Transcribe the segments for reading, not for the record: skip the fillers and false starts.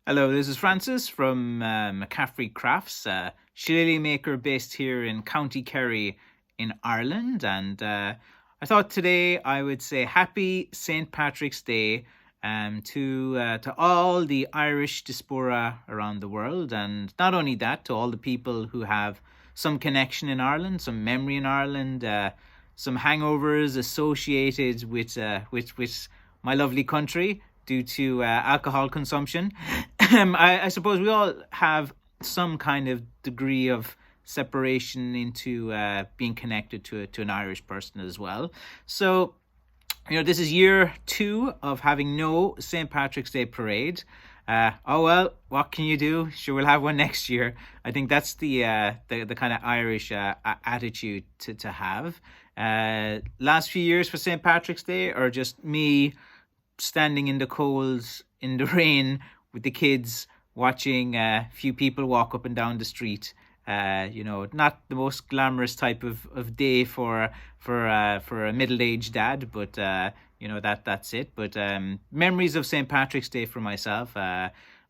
Hello, this is Francis from McCaffrey Crafts, shillelagh maker based here in County Kerry in Ireland. And I thought today I would say Happy St. Patrick's Day to all the Irish diaspora around the world. And not only that, to all the people who have some connection in Ireland, some memory in Ireland, some hangovers associated with my lovely country due to alcohol consumption. I suppose we all have some kind of degree of separation into being connected to an Irish person as well. So, this is year 2 of having no St. Patrick's Day parade. Oh well, what can you do? Sure, we'll have one next year. I think that's the kind of Irish attitude to have. Last few years for St. Patrick's Day are just me standing in the cold, in the rain, with the kids, watching a few people walk up and down the street. Not the most glamorous type of day for a middle-aged dad, but that's it. But memories of St. Patrick's Day for myself,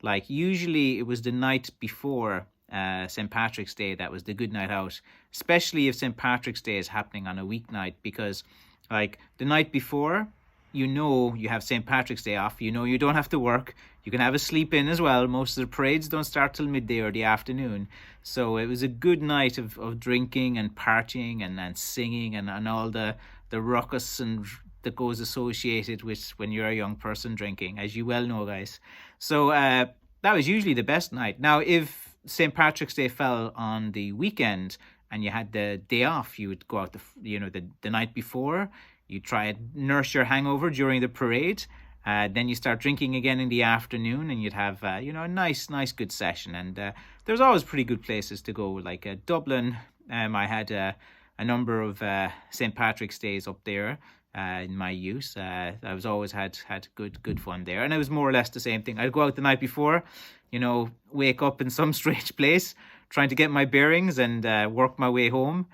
like usually it was the night before St. Patrick's Day that was the good night out, especially if St. Patrick's Day is happening on a weeknight, because like the night before, you have St. Patrick's Day off, you don't have to work, you can have a sleep in as well. Most of the parades don't start till midday or the afternoon. So it was a good night of drinking and partying and singing and all the ruckus and that goes associated with when you're a young person drinking, as you well know, guys. So that was usually the best night. Now, if St. Patrick's Day fell on the weekend and you had the day off, you would go out the night before. You try and nurse your hangover during the parade. Then you start drinking again in the afternoon, and you'd have a nice good session. And there's always pretty good places to go, like Dublin. I had a number of St. Patrick's Days up there in my youth. I was always had good fun there, and it was more or less the same thing. I'd go out the night before, wake up in some strange place, trying to get my bearings and work my way home.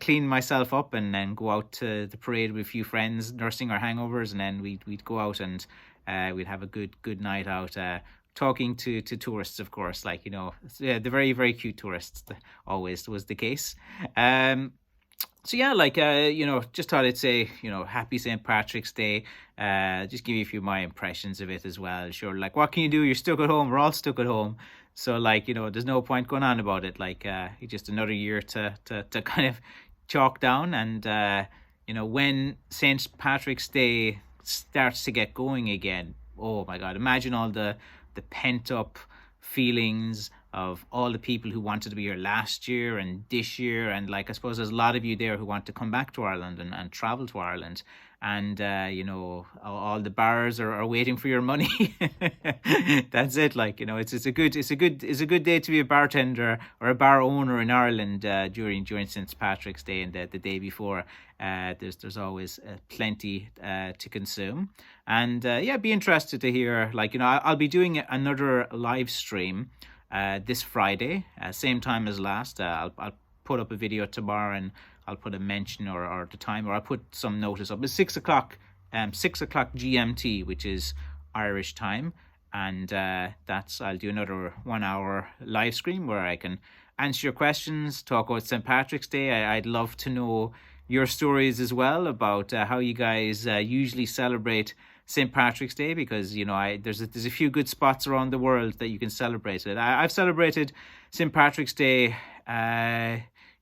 Clean myself up and then go out to the parade with a few friends, nursing our hangovers, and then we'd go out and we'd have a good night out, talking to tourists, of course, like the very very cute tourists. Always was the case. So yeah, like just thought I'd say Happy St. Patrick's Day. Just give you a few of my impressions of it as well. Sure, like what can you do? You're stuck at home. We're all stuck at home. So like there's no point going on about it. Like just another year to kind of chalk down. And when St. Patrick's Day starts to get going again, oh my God! Imagine all the pent up feelings of all the people who wanted to be here last year and this year, and like I suppose there's a lot of you there who want to come back to Ireland and travel to Ireland, and all the bars are waiting for your money. That's it. Like it's a good day to be a bartender or a bar owner in Ireland during St. Patrick's Day and the day before. There's always plenty to consume, and be interested to hear. Like I'll be doing another live stream this Friday, same time as last. I'll put up a video tomorrow, and I'll put a mention or the time, or I'll put some notice up. It's 6 o'clock, 6 o'clock GMT, which is Irish time, and I'll do another 1 hour live stream where I can answer your questions, talk about St. Patrick's Day. I'd love to know your stories as well about how you guys usually celebrate St. Patrick's Day, because there's a few good spots around the world that you can celebrate it. I've celebrated St. Patrick's Day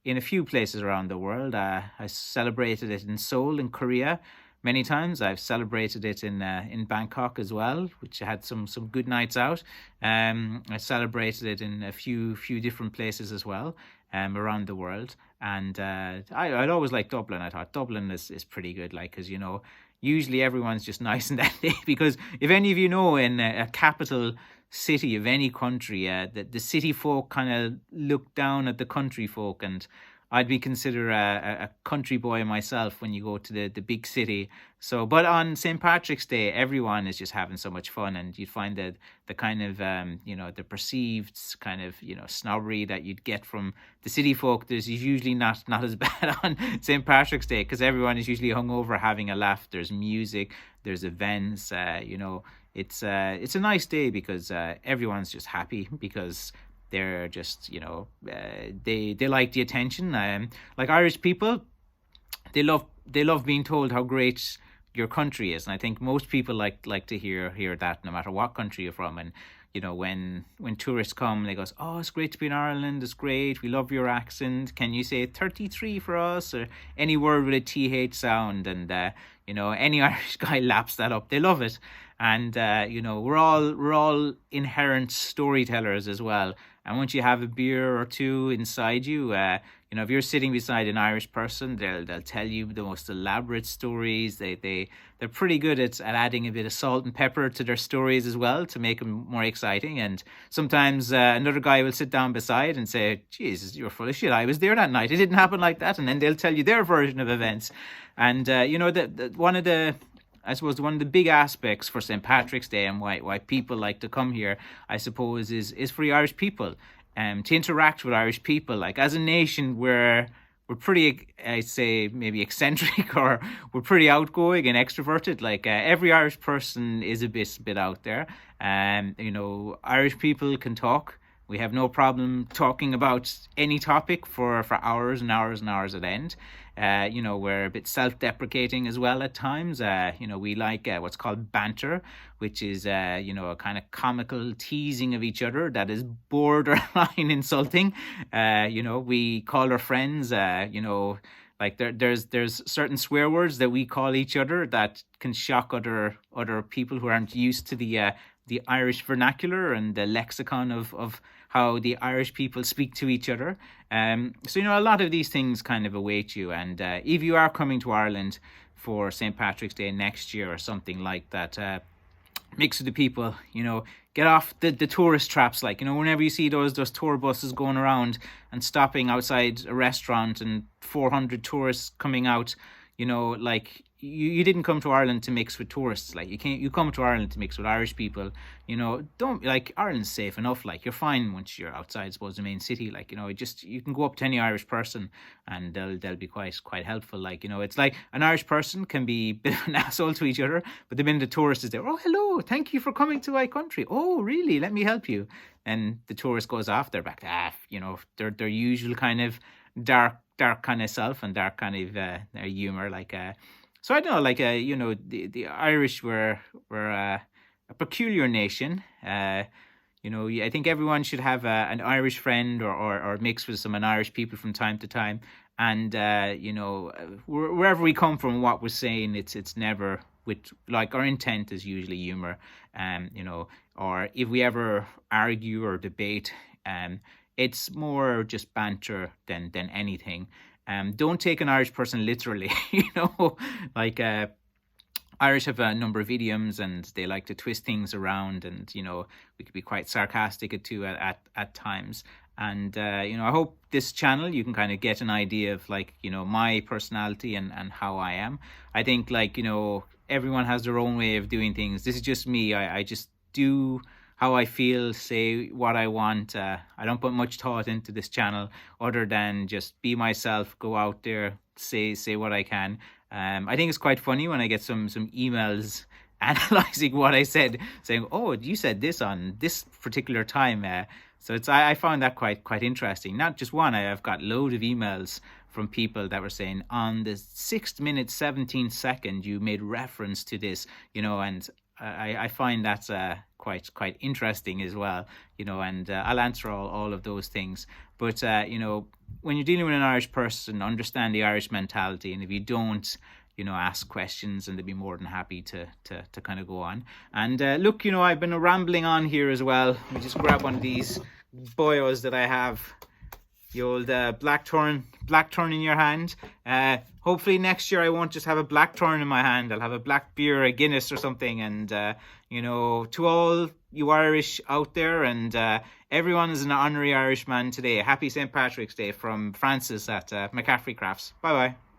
in a few places around the world. I celebrated it in Seoul in Korea many times. I've celebrated it in Bangkok as well, which had some good nights out. I celebrated it in a few different places as well around the world. And I'd always liked Dublin. I thought Dublin is pretty good, like, because usually everyone's just nice in that day. Because if any of you know, in a capital city of any country, the city folk kind of look down at the country folk, and I'd be considered a country boy myself when you go to the big city. So, but on St. Patrick's Day, everyone is just having so much fun, and you'd find that the kind of the perceived kind of snobbery that you'd get from the city folk, there's usually not as bad on St. Patrick's Day, because everyone is usually hungover, having a laugh. There's music, there's events, it's a nice day because everyone's just happy because they're just they like the attention. Like Irish people, they love being told how great your country is, and I think most people like to hear that no matter what country you're from. And when tourists come, they go, oh, it's great to be in Ireland, it's great, we love your accent, can you say 33 for us, or any word with a th sound. And any Irish guy laps that up, they love it. And we're all inherent storytellers as well. And once you have a beer or two inside you, if you're sitting beside an Irish person, they'll tell you the most elaborate stories. They're pretty good at adding a bit of salt and pepper to their stories as well to make them more exciting. And sometimes another guy will sit down beside and say, Jesus, you're full of shit, I was there that night, it didn't happen like that. And then they'll tell you their version of events. And one of the big aspects for St. Patrick's Day and why people like to come here, I suppose, is for the Irish people, to interact with Irish people. Like, as a nation, we're pretty, I'd say, maybe eccentric, or we're pretty outgoing and extroverted. Like, every Irish person is a bit out there. Irish people can talk. We have no problem talking about any topic for hours and hours and hours at end. We're a bit self-deprecating as well at times. We like what's called banter, which is, a kind of comical teasing of each other that is borderline insulting. We call our friends, like there's certain swear words that we call each other that can shock other people who aren't used to the Irish vernacular and the lexicon of how the Irish people speak to each other. So a lot of these things kind of await you. And if you are coming to Ireland for St. Patrick's Day next year or something like that, mix with the people, get off the tourist traps. Like, whenever you see those tour buses going around and stopping outside a restaurant and 400 tourists coming out, like, you didn't come to Ireland to mix with tourists. Like, you come to Ireland to mix with Irish people. Don't, like, Ireland's safe enough. Like, you're fine once you're outside, I suppose, the main city. Like, you can go up to any Irish person and they'll be quite helpful. Like, it's like an Irish person can be a bit of an asshole to each other, but the minute the tourist is there, oh, hello, thank you for coming to my country. Oh, really? Let me help you. And the tourist goes off, they're back to, their usual kind of dark kind of self and dark kind of their humor. Like, so I don't know, like, the Irish were a peculiar nation. I think everyone should have an Irish friend or mix with some Irish people from time to time. And, wherever we come from, what we're saying, it's never with, like, our intent is usually humor. Or if we ever argue or debate, it's more just banter than anything. Don't take an Irish person literally. Like, Irish have a number of idioms and they like to twist things around, and we could be quite sarcastic at times. And I hope this channel you can kind of get an idea of, like, my personality and how I am. I think, like, everyone has their own way of doing things. This is just me. I just do how I feel, say what I want. I don't put much thought into this channel other than just be myself, go out there, say what I can. I think it's quite funny when I get some emails analyzing what I said, saying, oh, you said this on this particular time. So I found that quite interesting. Not just one, I've got loads of emails from people that were saying, on the 6th minute 17th second you made reference to this, and I find that's quite interesting as well, and I'll answer all of those things. But when you're dealing with an Irish person, understand the Irish mentality, and if you don't, ask questions, and they'll be more than happy to kind of go on. And look, I've been rambling on here as well. Let me just grab one of these boyos that I have. The old blackthorn in your hand. Hopefully next year I won't just have a blackthorn in my hand. I'll have a black beer, a Guinness or something. And, to all you Irish out there, and everyone is an honorary Irishman today. Happy St. Patrick's Day from Francis at McCaffrey Crafts. Bye-bye.